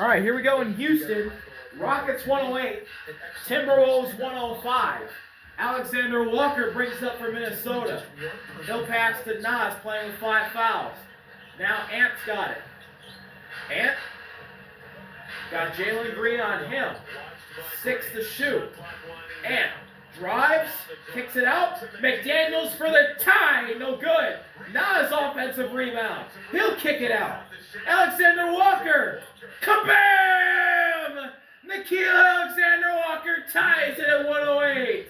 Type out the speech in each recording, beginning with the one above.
All right, here we go in Houston. Rockets 108, Timberwolves 105. Alexander Walker brings up for Minnesota. He'll pass to Nas, playing with 5 fouls. Now Ant's got it. Ant got Jalen Green on him. 6 to shoot. Ant drives, kicks it out. McDaniels for the tie. No good. Nas offensive rebound. He'll kick it out. Alexander Walker. Kabam! Nikhil Alexander Walker ties it at 108.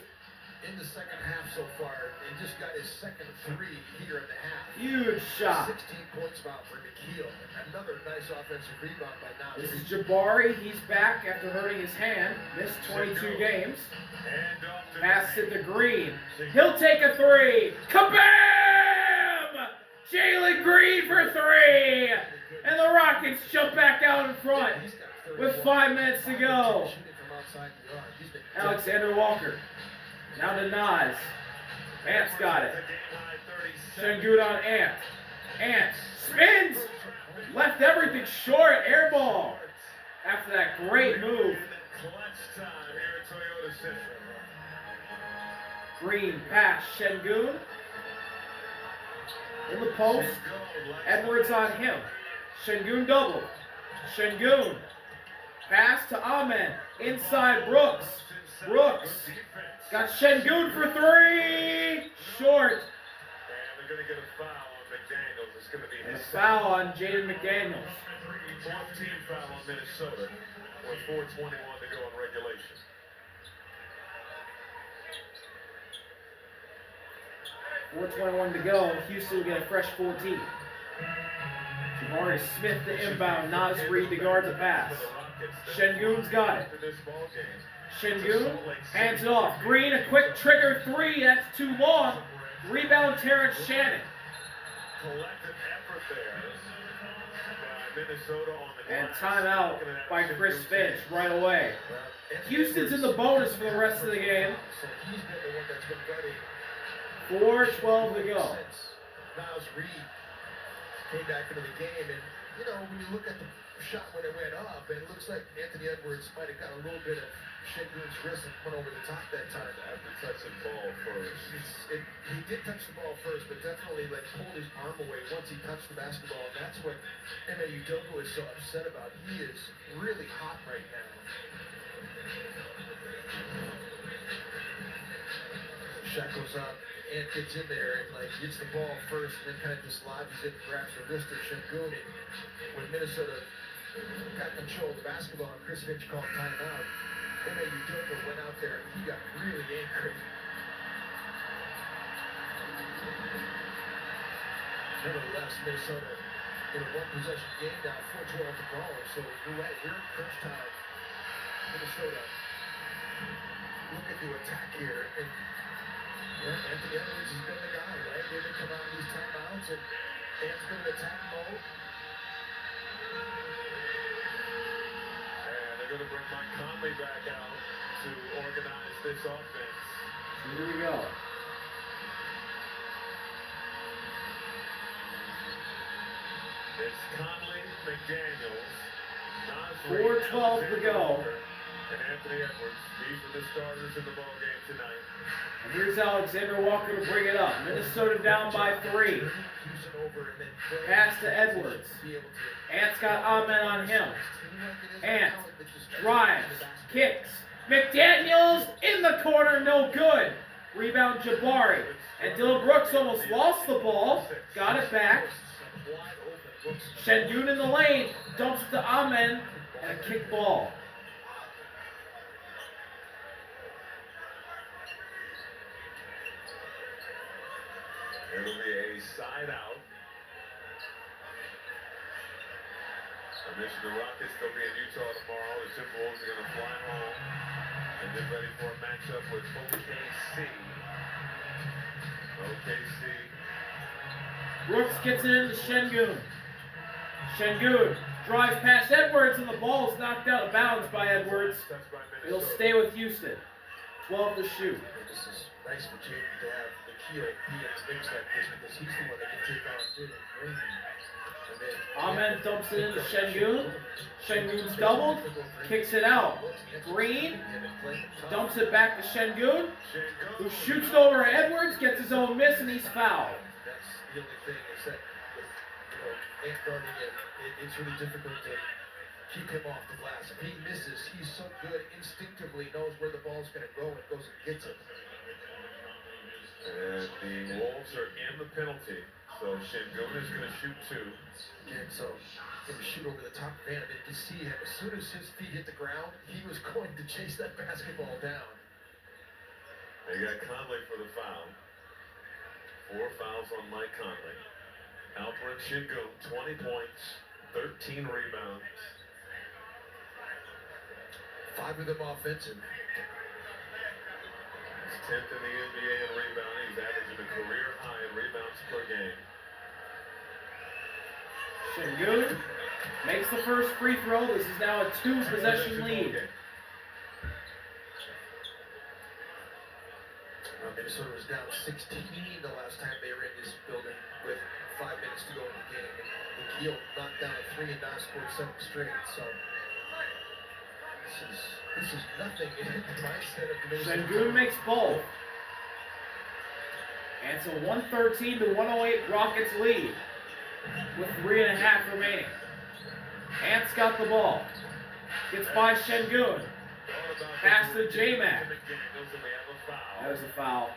In the second half so far, and just got his second 3 here in the half. Huge shot. 16 points about for Nikhil. Another nice offensive rebound by Nas. This is Jabari. He's back after hurting his hand. Missed 22 games. Pass it to Green. He'll take a 3. Kabam! Jalen Green for 3. And the Rockets jump back out in front with 5 minutes to go. Alexander Walker. Now to Nas. Ant's got it. Sengun on Ant. Ant spins. Left everything short. Air ball. After that great move. Green pass. Sengun. In the post. Edwards on him. Sengun double. Sengun. Pass to Ahmed. Inside Brooks. Brooks. Got Sengun for 3. Short. And they're going to get a foul on McDaniels. It's going to be And a his foul on Jaden McDaniels. 4th team foul on Minnesota with 4:21 to go in regulation. .421 to go. Houston will get a fresh 14. Jabari Smith to inbound. Nas Reed to guard the pass. Sengun's got it. Sengun hands it off. Green, a quick trigger 3. That's too long. Rebound Terrence Shannon. And timeout by Chris Finch right away. Houston's in the bonus for the rest of the game. 4:12 to go. Nas Reed came back into the game, and you know, when you look at the shot when it went up, it looks like Anthony Edwards might have got a little bit of Sengun's wrist and went over the top that time. After touching the ball first. He did touch the ball first, but definitely like pulled his arm away once he touched the basketball, and that's what Ime Udoka is so upset about. He is really hot right now. Shot goes up, and gets in there and like gets the ball first, and then kind of just lobbies it and grabs the wrist of Sengun. And when Minnesota got control of the basketball and Chris Finch called timeout, Ime Udoka went out there and he got really angry. Nevertheless, Minnesota in a 1-possession game now, 4:12 to go. So you're right, we're in crunch time. Minnesota looking to attack here, and Anthony Edwards has been the guy, right? They've been coming out of these timeouts, and Ant's been in attack mode. And they're going to bring Mike Conley back out to organize this offense. Here we go. It's Conley, McDaniels, Nas Reed, 4:12 to go. and Anthony Edwards. These are the starters in the ball game tonight. And here's Alexander Walker to bring it up. Minnesota down by 3. Pass to Edwards. Ant's got Ahmed on him. Ant drives, kicks. McDaniels in the corner, no good. Rebound Jabari. And Dylan Brooks almost lost the ball. Got it back. Sengun in the lane. Dumps it to Ahmed. And a kick ball. It'll be a side out. I mentioned the Rockets, they'll be in Utah tomorrow. The Timberwolves are going to fly home and get ready for a matchup with OKC. OKC. Brooks gets it into Sengun. Sengun drives past Edwards, and the ball is knocked out of bounds by Edwards. It'll stay with Houston. 12 to shoot. This is nice for Jaden to have Nikhil be in the mix like this, because he's the one that can take on Jalen Green. Amen dumps it into Şengün. Şengün's doubled, kicks it out. Green dumps it back to Şengün, who shoots it over Edwards, gets his own miss, and he's fouled. That's the only thing is that with Ant guarding it, it's really difficult to keep him off the glass. If he misses, he's so good, instinctively knows where the ball's going to go and goes and gets it. And the Wolves are in the penalty. So Şengün is going to shoot 2. Again, so going to shoot over the top of Van. And you see him, as soon as his feet hit the ground, he was going to chase that basketball down. They got Conley for the foul. 4 fouls on Mike Conley. Alperen Şengün, 20 points, 13 rebounds. 5 of them offensive. He's 10th in the NBA in rebounding. He's averaging a career high in rebounds per game. Şengün makes the first free throw. This is now a 2-possession lead. Minnesota was down 16 the last time they were in this building with 5 minutes to go in the game. And McGill knocked down a 3 and now scored 7 straight. So this is nothing in the mindset of the Şengün makes both. And it's a 113 to 108 Rockets lead with 3.5 remaining. Ant's got the ball. Gets by Şengün. Pass to J-Mac. That was a foul.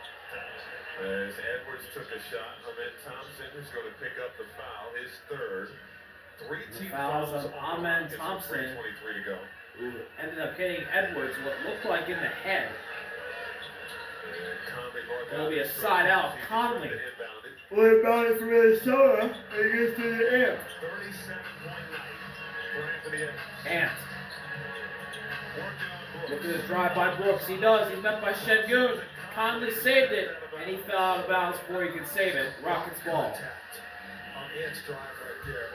As Edwards took a shot, Ahmed Thompson is going to pick up the foul, his third. 3 team fouls fouls on on Ahmed Rockets with Thompson. 3:23 to go. Who ended up hitting Edwards, what looked like in the head. It'll be a side out. Conley will inbound it for Minnesota against the Ant. 37-point night for Anthony Edwards. Ant. Look at this drive by Brooks. He does. He's met by Şengün. Conley saved it, and he fell out of bounds before he could save it. Rockets ball. On Ant's drive right there.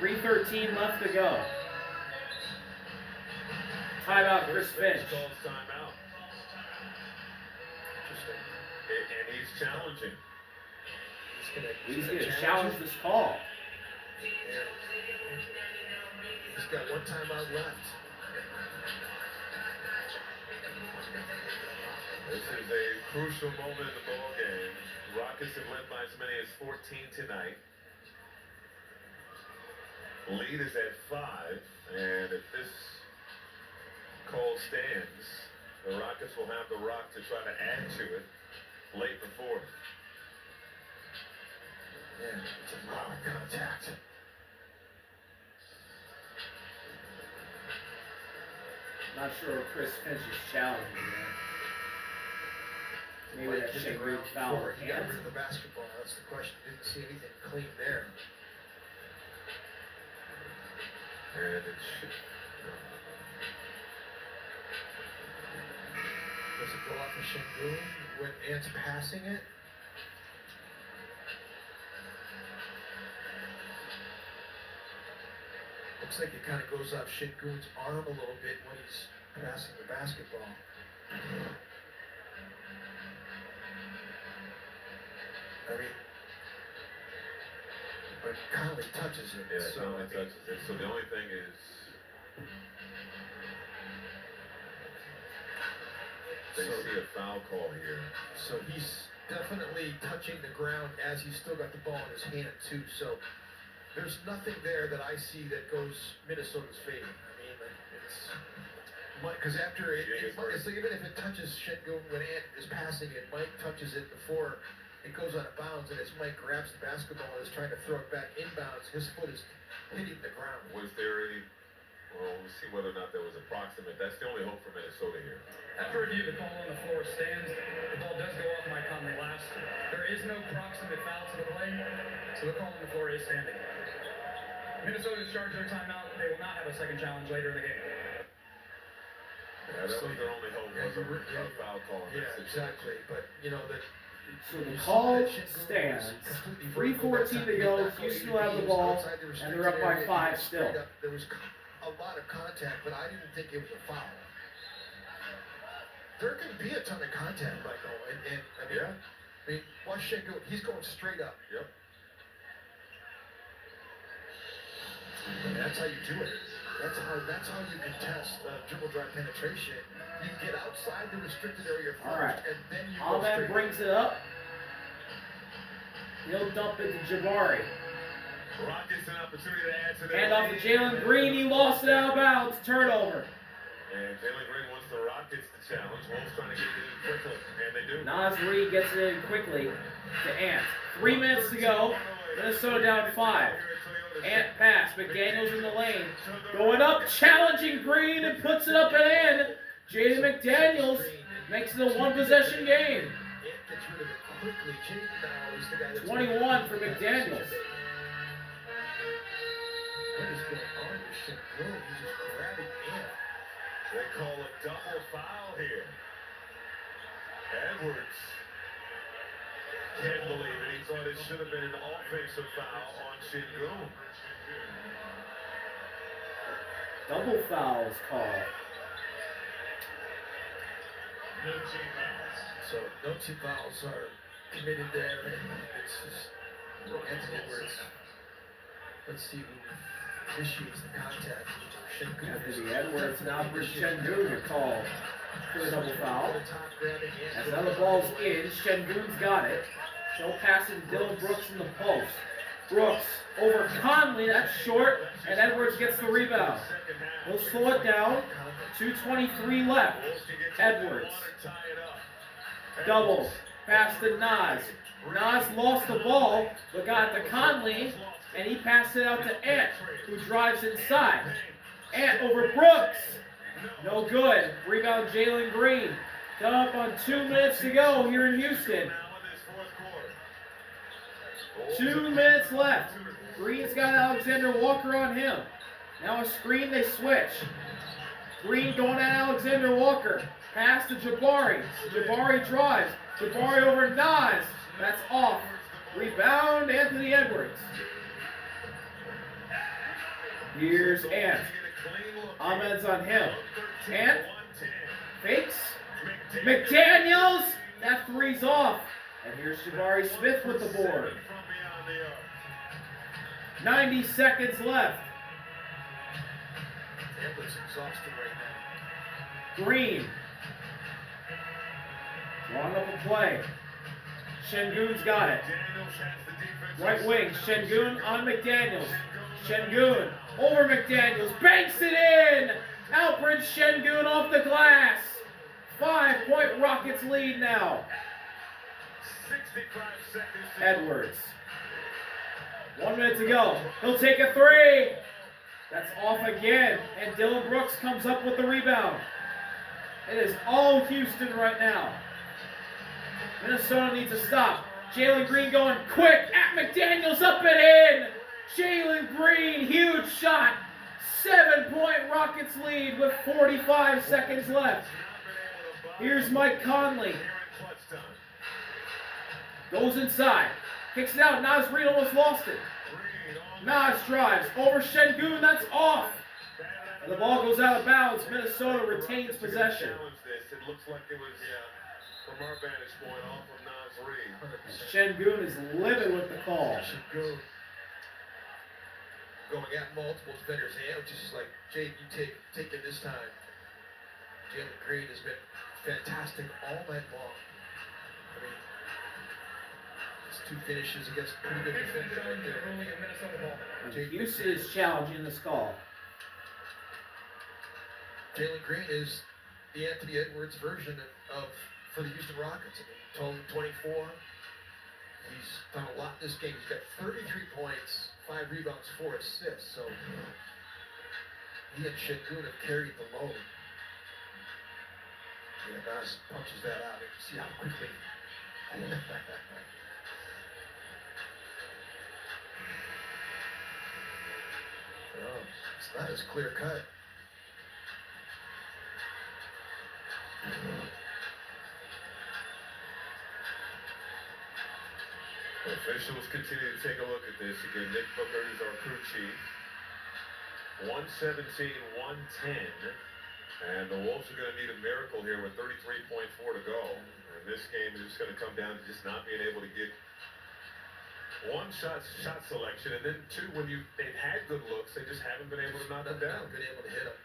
3:13 left to go. Timeout, Chris Finch. Calls timeout. And he's challenging. He's going to challenge this call. He's got 1 timeout left. This is a crucial moment in the ball game. Rockets have led by as many as 14 tonight. Lead is at 5, and if this call stands, the Rockets will have the rock to try to add to it late in the 4th. Man, it's a lot of contact. Not sure what Chris Finch is challenging there. Maybe that Şengün foul. He got rid of the basketball. That's the question. Didn't see anything clean there. And it should. Does it go off of Şengün when Ant's passing it? Looks like it kind of goes off Şengün's arm a little bit when he's passing the basketball. I mean, but Conley touches it. Yeah, so Conley touches it. So the only thing is, they see a foul call here. So he's definitely touching the ground as he's still got the ball in his hand too. So there's nothing there that I see that goes Minnesota's favor. I mean, it's because after so even if it touches Şengün when Ant is passing it, Mike touches it before it goes out of bounds, and as Mike grabs the basketball and is trying to throw it back inbounds, his foot is hitting the ground. Was there any? Well, we'll see whether or not there was a proximate. That's the only hope for Minnesota here. After review, the call on the floor stands. The ball does go off Mike Conley last. There is no proximate foul to the play, so the call on the floor is standing. Minnesota's charged their timeout. They will not have a second challenge later in the game. Yeah, that was their only hope, was a foul call. Yeah, exactly. But you know that. So the call stands. 3:14 to go. Houston will have the ball, and they're up by 5 still. There was a lot of contact, but I didn't think it was a foul. There can be a ton of contact, Michael, and I mean, watch Şengün. He's going straight up. Yep. That's how you do it. That's how you contest dribble drive penetration. You get outside the restricted area first, All right. and then you go Ahmed straight. brings it up. He'll dump it to Jabari. Rockets an opportunity to add to their Hand off to lead. Jalen Green. He lost it out of bounds. Turnover. And Jalen Green wants the Rockets to challenge. Wolves trying to get it in quickly, and they do. Nas Reed gets it in quickly to Ant. 3 minutes to go. Minnesota down 5. Ant pass. McDaniels in the lane. Going up, challenging Green, and puts it up and in. Jaden McDaniels makes it a one-possession game. It gets rid of it quickly. Jaden now is the guy that's 21 for McDaniels. What is going on with Shingo? He's just grabbing in. They call a double foul here. Edwards can't believe it. He thought it should have been an offensive foul on Shingun. Double fouls called. No team fouls. So no two fouls are committed there. It's just Anthony Edwards. Let's see who initiates the contact. Anthony Edwards now for Shengun to call for the double foul. As the other ball's in, Shengun's got it. He'll pass it to Dylan Brooks in the post. Brooks over Conley, that's short, and Edwards gets the rebound. He'll slow it down. 2:23 left. Edwards. Double. Pass to Nas. Nas lost the ball, but got to Conley, and he passed it out to Ant, who drives inside. Ant over Brooks. No good. Rebound Jalen Green. Come up on 2 minutes to go here in Houston. 2 minutes left. Green's got Alexander Walker on him. Now a screen, they switch. Green going at Alexander Walker. Pass to Jabari. Jabari drives. Jabari over Nas. That's off. Rebound Anthony Edwards. Here's Ant. Ahmed's on him. Ant fakes. McDaniels. That three's off. And here's Jabari Smith with the board. 90 seconds left. Edwards exhausted right now. Green. Drawing up a play. Shengun's got it. Right wing. Shengun on McDaniels. Shengun over McDaniels. Banks it in. Alfred Shengun off the glass. 5-point Rockets lead now. Edwards. 1 minute to go. He'll take a three. That's off again. And Dylan Brooks comes up with the rebound. It is all Houston right now. Minnesota needs to stop. Jalen Green going quick at McDaniels, up and in. Jalen Green, huge shot. 7-point Rockets lead with 45 seconds left. Here's Mike Conley. Goes inside. Kicks it out. Nas Reed almost lost it. Nas drives. Over Shengun. That's off. And the ball goes out of bounds. Minnesota retains possession. It looks like it was, from our vantage point, off of Nas Reed. Shengun is livid with the call. Shingo going at multiple defenders' hand, which is like, Jade, you take it this time. Jalen Green has been fantastic all night long. I mean, his two finishes against pretty good defenders right there. Houston is challenging this call. Jalen Green is the Anthony Edwards version of for the Houston Rockets. I mean, total 24. He's done a lot in this game. He's got 33 points, 5 rebounds, 4 assists. So he and Shengun have carried the load. Yeah, Nas punches that out. You see how quickly. Oh, it's not as clear cut. Officials continue to take a look at this. Again, Nick Booker is our crew chief. 117-110. And the Wolves are going to need a miracle here with 33.4 to go. And this game is just going to come down to just not being able to get one shot selection, and then two, when they've had good looks, they just haven't been able to knock them down. Been able to hit them.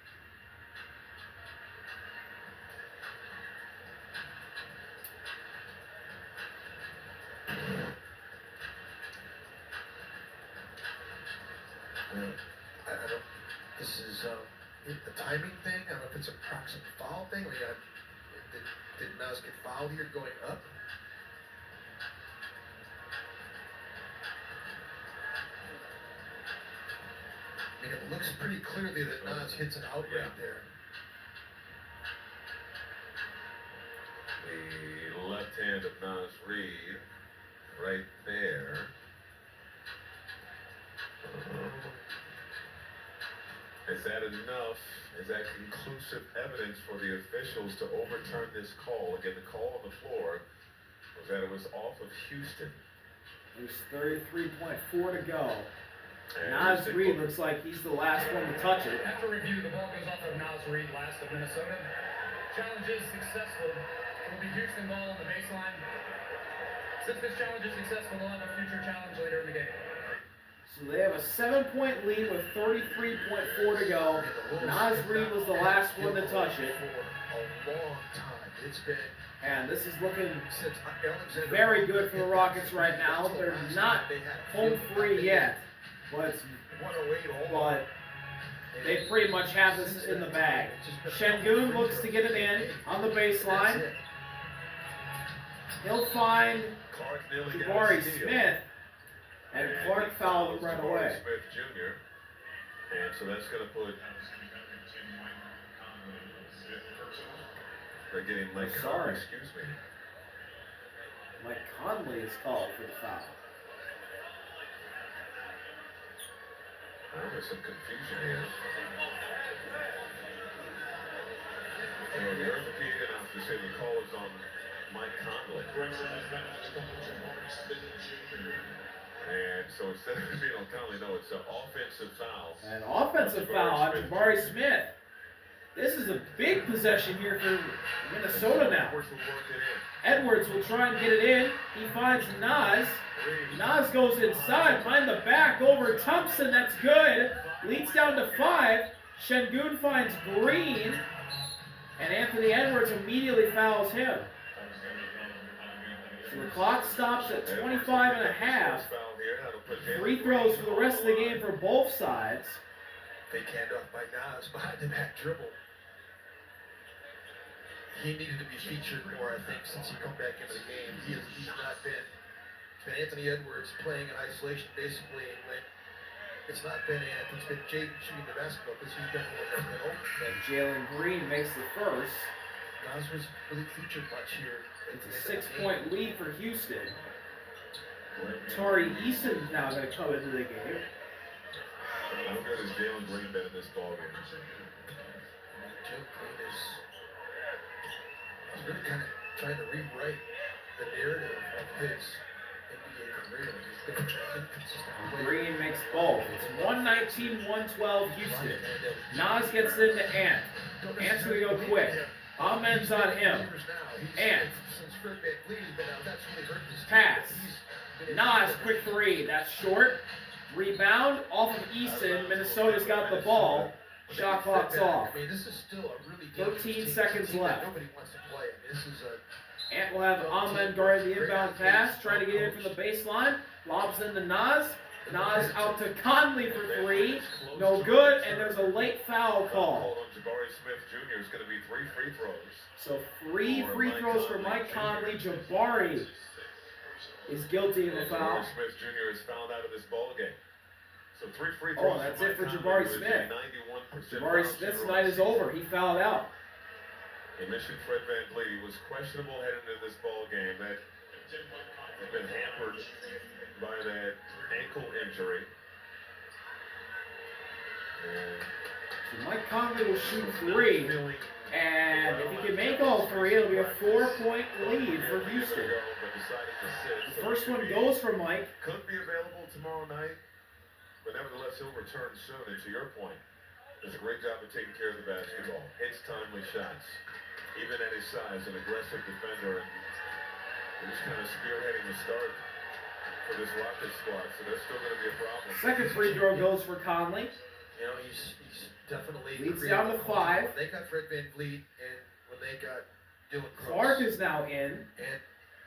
I don't. This is a timing thing. I don't know if it's a proximate foul thing. Like, did Nas get fouled here going up? I mean, it looks pretty clearly that Nas hits an out right there. The left hand of Nas Reed, right there. Is that enough? Is that conclusive evidence for the officials to overturn this call? Again, the call on the floor was that it was off of Houston. There's 33.4 to go. And Nas Reed looks like he's the last one to touch it. After review, the ball goes off of Nas Reed, last of Minnesota. Challenge is successful. It will be Houston ball on the baseline. Since this challenge is successful, we'll have a future challenge later in the game. So they have a 7-point lead with 33.4 to go. Nas Reed was the last one to touch it. For a long time. It's been. And this is looking Since Alexander very good for the Rockets right now. They're not home free yet, but they pretty much have this in the bag. Şengün looks to get it in on the baseline. He'll find Jabari Smith, and Clark fouled him right away. Smith Jr. And so that's going to put. They're getting Mike Conley, excuse me. Mike Conley is called for the foul. There's some confusion here. The orthopedic announcer said the call is on Mike Conley. And so instead of being on Conley, no, it's an offensive foul. An offensive foul on Jabari Smith. This is a big possession here for Minnesota now. Edwards will try and get it in. He finds Nas. Nas goes inside, find the back over Thompson. That's good. Leads down to 5. Şengün finds Green. And Anthony Edwards immediately fouls him. So the clock stops at 25 and a half. Free throws for the rest of the game for both sides. Fake handoff by Nas behind the back dribble. He needed to be featured more, I think, since he come back into the game. He's not been. It's been Anthony Edwards playing in isolation, basically, when it's not been Ant, it's been Jaden shooting the basketball because he's been open. And Jalen Green makes the first. Nas was really featured much here. It's a 6-point lead for Houston. Tari Eason's now going to come into the game. How good has Jalen Green been in this ballgame? Jalen Green is really kind of trying to rewrite the narrative of his NBA career. He's been consistent. Green makes both. It's 119-112 Houston. Nas gets into Ant. Ant's going to go quick. Ahmed's on him. Ant. Pass. Nas, quick three. That's short. Rebound off of Easton. Minnesota's got the ball. Shot clock's off. 13 seconds left. Ant will have Ahmed guarding the inbound pass, trying to get in from the baseline. Lobs into Nas. Nas out to Conley for 3. No good, and there's a late foul call. Jabari Smith Jr. is going to be 3 free throws. So 3 free throws for Mike Conley. Jabari is guilty of a foul. Jabari Smith Jr. is fouled out of this ball game. So 3 free throws. Oh, that's it for Jabari Smith. Jabari Smith's night is over. He fouled out. They mentioned Fred VanVleet. He was questionable heading into this ball game. That had been hampered by that ankle injury. So Mike Conley will shoot 3. And if he can make all 3, it'll be a 4-point lead for Houston. The first one goes for Mike. Could be available tomorrow night, but nevertheless, he'll return soon. And to your point, does a great job of taking care of the basketball. Hits timely shots. Even at his size, an aggressive defender. And he's kind of spearheading the start. for this Rockets squad, so that's still going to be a problem. Second free throw goes for Conley. You know, he's definitely Leads created down to a home 5. run. They got Fred VanVleet, and when they got Dylan Crooks. Clark is now in. And,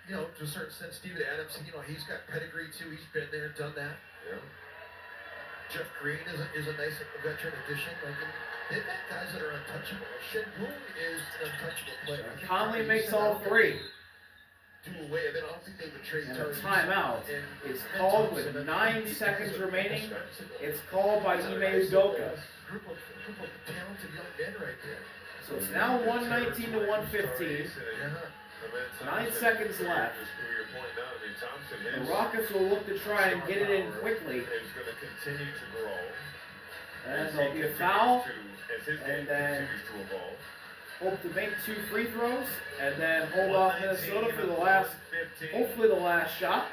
you know, to a certain sense, Steven Adams, you know, he's got pedigree too. He's been there, done that. Yeah. Jeff Green is a nice veteran addition. Like, they've got guys that are untouchable. Shengun is an untouchable player. Conley makes all 3. Do away, and then I don't think they would trade And a Tyrese timeout and is called with 9 seconds remaining. It's called by Ime Udoka. Group of talented young men right there. So it's now 119 to 115. 9 seconds left. The Rockets will look to try and get it in quickly. Is going to continue to grow. And there'll be a foul. As his And game then continues to evolve. hope to make 2 free throws. And then hold off Minnesota for the last, hopefully the last shot.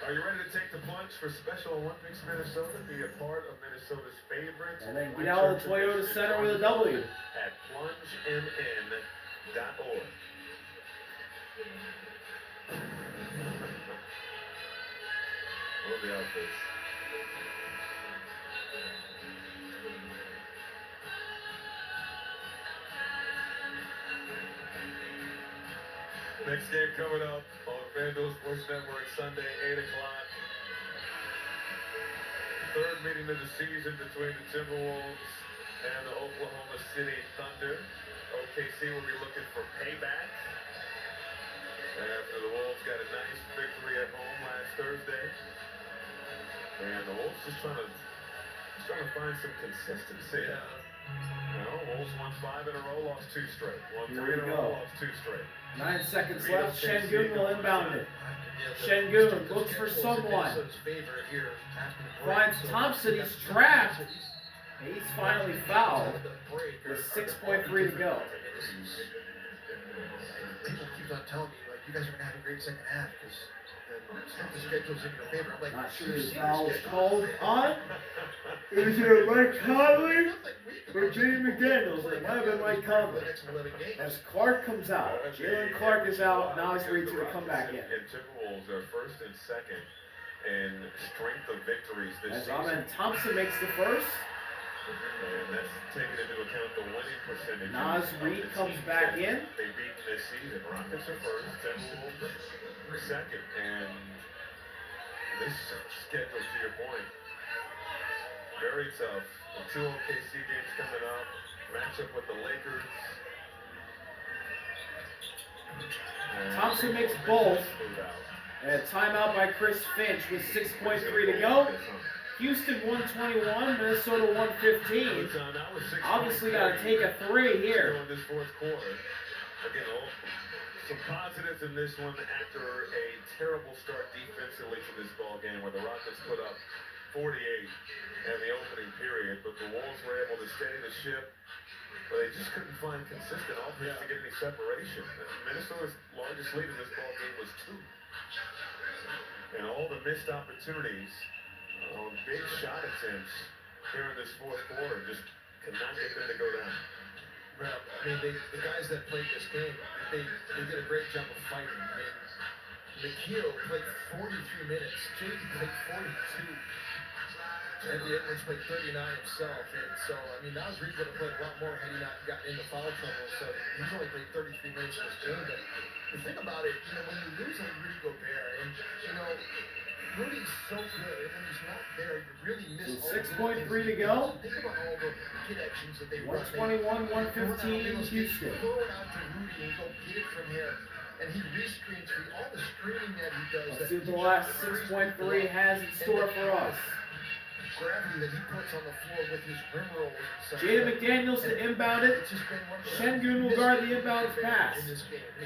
Are you ready to take the plunge for Special Olympics, Minnesota? Be a part of Minnesota's favorite. And then get out of the Toyota Center with a W. At plungemn.org. Love the outfits. Next game coming up on FanDuel Sports Network Sunday, 8 o'clock. Third meeting of the season between the Timberwolves and the Oklahoma City Thunder. OKC will be looking for payback after the Wolves got a nice victory at home last Thursday. And the Wolves just trying to find some consistency. Yeah. You know, Wolves won 5 in a row, lost 2 straight. Won Here 3 we in a go. row, lost 2 straight. 9 seconds left. Shengun will inbound it. Shengun looks for someone. Finds Thompson. He's trapped. He's finally fouled with 6.3 to go. People keep on telling me, like, you guys are going to have a great second half because the schedule's in your favor. I'm like, Not sure his foul is called on. Is it Mike Conley or Jamie McDaniels? It might have been Mike Conley. As Clark comes out, Jalen Clark is out. Now he's ready to come back in. And Timberwolves are first and second in strength of victories this As season. Amen Thompson makes the first. And that's taking into account the winning percentage. Nas Reed comes back in. They beat this season. Rockets are first, Timberwolves second. And this schedule, to your point, very tough. The 2 OKC games coming up. Matchup with the Lakers. And Thompson makes both. And a timeout by Chris Finch with 6.3 to go. Houston 121, Minnesota 115. Obviously got to take a 3 here. In this fourth quarter. Again, some positives in this one after a terrible start defensively to this ball game where the Rockets put up 48 in the opening period, but the Wolves were able to steady the ship, but they just couldn't find consistent offense to get any separation. Minnesota's largest lead in this ball game was 2. And all the missed opportunities on big shot attempts here in this fourth quarter just could not get them to go down. Well, I mean, the guys that played this game, they did a great job of fighting. I mean, McKeel played 43 minutes. JD played 42. Andy Edwards played 39 himself. And so, I mean, Nas Reed would have played a lot more had he not gotten into foul trouble. So he's only played 33 minutes in this game. But the thing about it, you know, when you lose a Rudy Gobert, and, you know, Rudy's so good, and when he's not there, you really miss all 6.3 to go. Think about all the connections that they run. 121, 115, Houston. Throw it out to Rudy and go get it from here. And he rescreens for you. All the screening that he does. Let's see what the last 6.3 has in store for us. Gravity that he puts on the floor with his rim rolls. Jaden McDaniels to inbound it. Shengun will guard the inbound pass.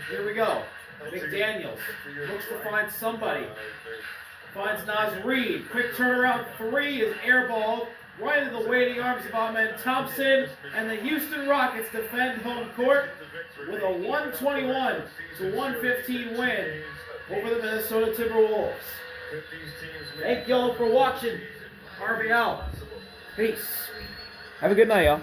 Here we go. McDaniels looks to find somebody. Finds Nas Reed. Quick turnaround 3 is airballed right into the waiting arms of Amen Thompson. And the Houston Rockets defend home court with a 121 to 115 win over the Minnesota Timberwolves. Thank y'all for watching. Harvey out. Peace. Have a good night, y'all.